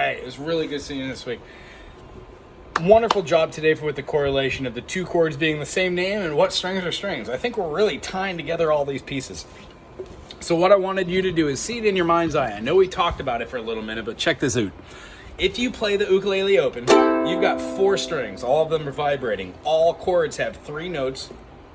right. It was really good seeing you this week. Wonderful job today with the correlation of the two chords being the same name and what strings are strings. I think we're really tying together all these pieces. So what I wanted you to do is see it in your mind's eye. I know we talked about it for a little minute, but check this out. If you play the ukulele open, you've got 4 strings. All of them are vibrating. All chords have 3 notes,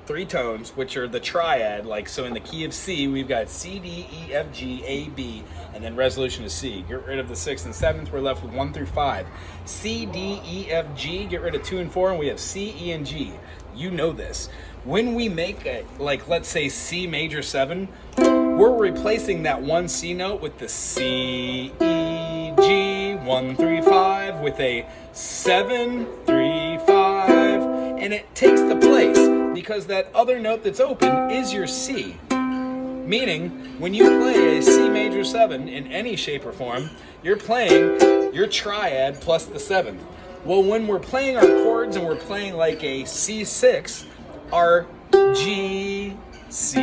3 tones, which are the triad. Like, so in the key of C, we've got C, D, E, F, G, A, B, and then resolution is C. Get rid of the 6th and 7th, we're left with 1 through 5. C, D, E, F, G, get rid of 2 and 4, and we have C, E, and G. You know this. When we make a, like, let's say C major 7, we're replacing that one C note with the C, E, G, 1, 3, 5, with a 7, 3, 5, and it takes the place because that other note that's open is your C. Meaning, when you play a C major 7 in any shape or form, you're playing your triad plus the 7th. Well, when we're playing our chords and we're playing like a C6, our G, C,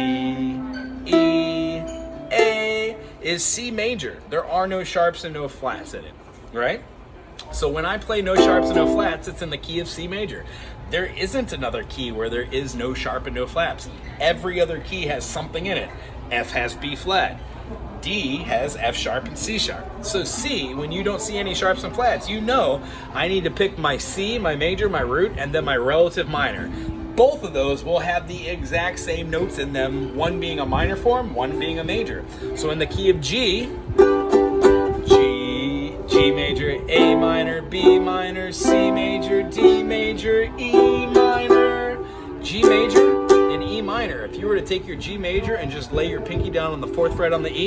E, A is C major. There are no sharps and no flats in it, right? So when I play no sharps and no flats, it's in the key of C major. There isn't another key where there is no sharp and no flaps. Every other key has something in it. F has B flat. D has F sharp and C sharp. So C, when you don't see any sharps and flats, you know I need to pick my C, my major, my root, and then my relative minor. Both of those will have the exact same notes in them, one being a minor form, one being a major. So in the key of G, G major, A minor, B minor, C major, D major, E minor, G major, and E minor. If you were to take your G major and just lay your pinky down on the 4th fret on the E,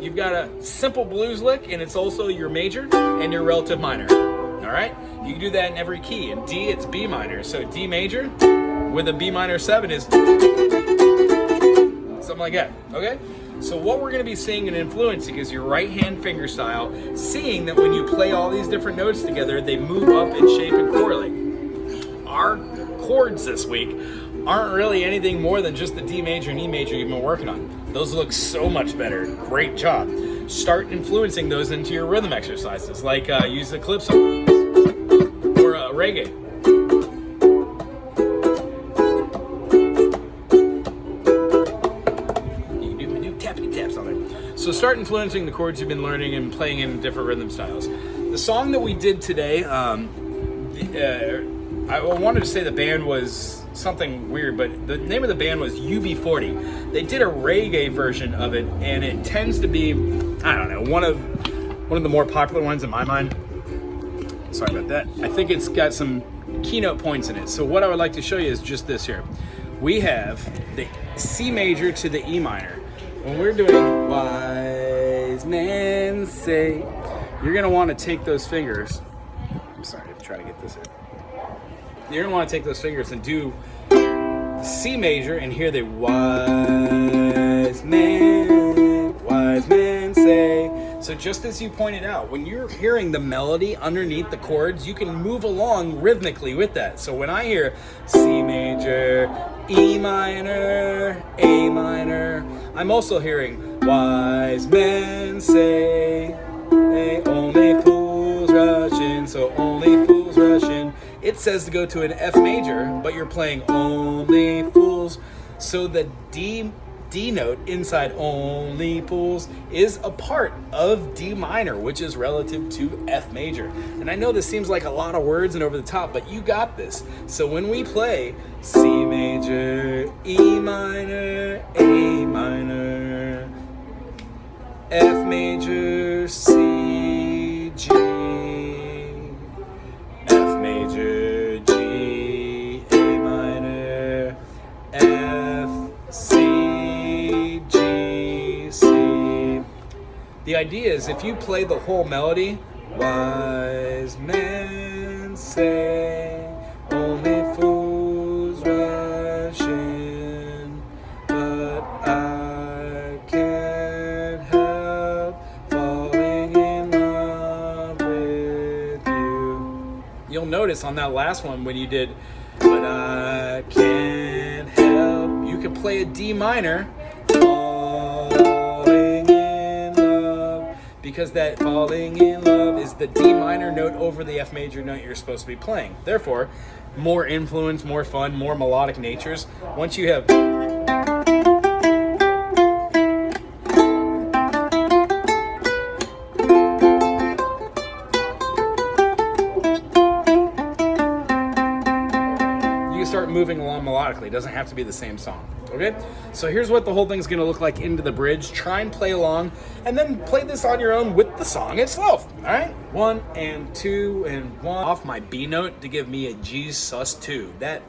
you've got a simple blues lick, and it's also your major and your relative minor. All right? You can do that in every key. In D, it's B minor. So D major with a B minor 7 is something like that. Okay? So what we're going to be seeing and influencing is your right hand finger style, seeing that when you play all these different notes together, they move up in shape and correlate. Our chords this week aren't really anything more than just the D major and E major you've been working on. Those look so much better. Great job. Start influencing those into your rhythm exercises, like use the calypso or reggae. So start influencing the chords you've been learning and playing in different rhythm styles. The song that we did today, I wanted to say the band was something weird, but the name of the band was UB40. They did a reggae version of it, and it tends to be, I don't know, one of the more popular ones in my mind. Sorry about that. I think it's got some keynote points in it. So what I would like to show you is just this here. We have the C major to the E minor. When we're doing wise men say, you're going to want to take those fingers. I'm sorry, I'm trying to get this in. You're going to want to take those fingers and do C major and hear the wise men say. So just as you pointed out, when you're hearing the melody underneath the chords, you can move along rhythmically with that. So when I hear C major, E minor, A minor, I'm also hearing wise men say, hey, only fools rush in, so only fools rush in. It says to go to an F major, but you're playing only fools. So the D note inside only fools is a part of D minor, which is relative to F major. And I know this seems like a lot of words and over the top, but you got this. So when we play C major, E minor, A minor, F major, C, G, F major, G, A minor, F, C, G, C. The idea is if you play the whole melody, wise men say, only fools rush in, but I can't help falling in love with you. You'll notice on that last one when you did, but I can't help, you could play a D minor, falling because that falling in love is the D minor note over the F major note you're supposed to be playing. Therefore, more influence, more fun, more melodic natures. Once you have start moving along melodically. It doesn't have to be the same song. Okay? So here's what the whole thing's gonna look like into the bridge. Try and play along, and then play this on your own with the song itself. Alright? 1 and 2 and 1. Off my B note to give me a G sus2. That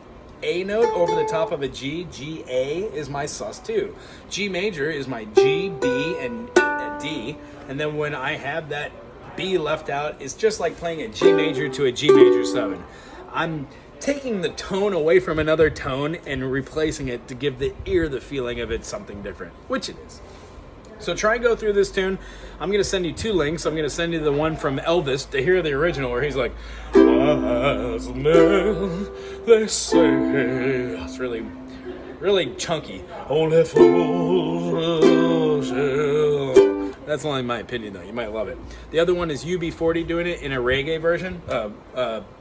A note over the top of a G, G A, is my sus2. G major is my G, B, and D. And then when I have that B left out, it's just like playing a G major to a G major 7. I'm taking the tone away from another tone and replacing it to give the ear the feeling of it's something different, which it is. So try and go through this tune. I'm going to send you 2 links. I'm going to send you the one from Elvis to hear the original where he's like, wise men, they say. It's really, really chunky. Only fools rush. That's only my opinion, though. You might love it. The other one is UB40 doing it in a reggae version.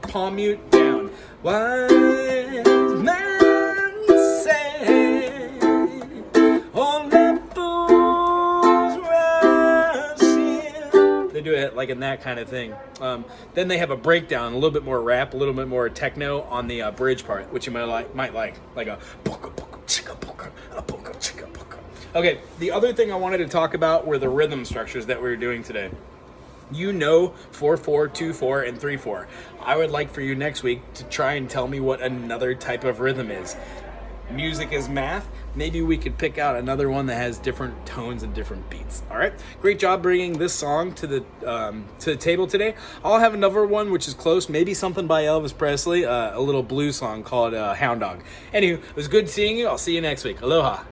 Palm mute down. Wise men say, only fools rush in. They do it like in that kind of thing. Then they have a breakdown, a little bit more rap, a little bit more techno on the bridge part, which you might like a poka poka chicka poka, a poka chicka poka. Okay, the other thing I wanted to talk about were the rhythm structures that we were doing today. You know 4/4, 2/4, and 3/4. I would like for you next week to try and tell me what another type of rhythm is. Music is math. Maybe we could pick out another one that has different tones and different beats. All right, great job bringing this song to the table today. I'll have another one which is close, maybe something by Elvis Presley, a little blues song called Hound Dog. Anywho, it was good seeing you. I'll see you next week. Aloha.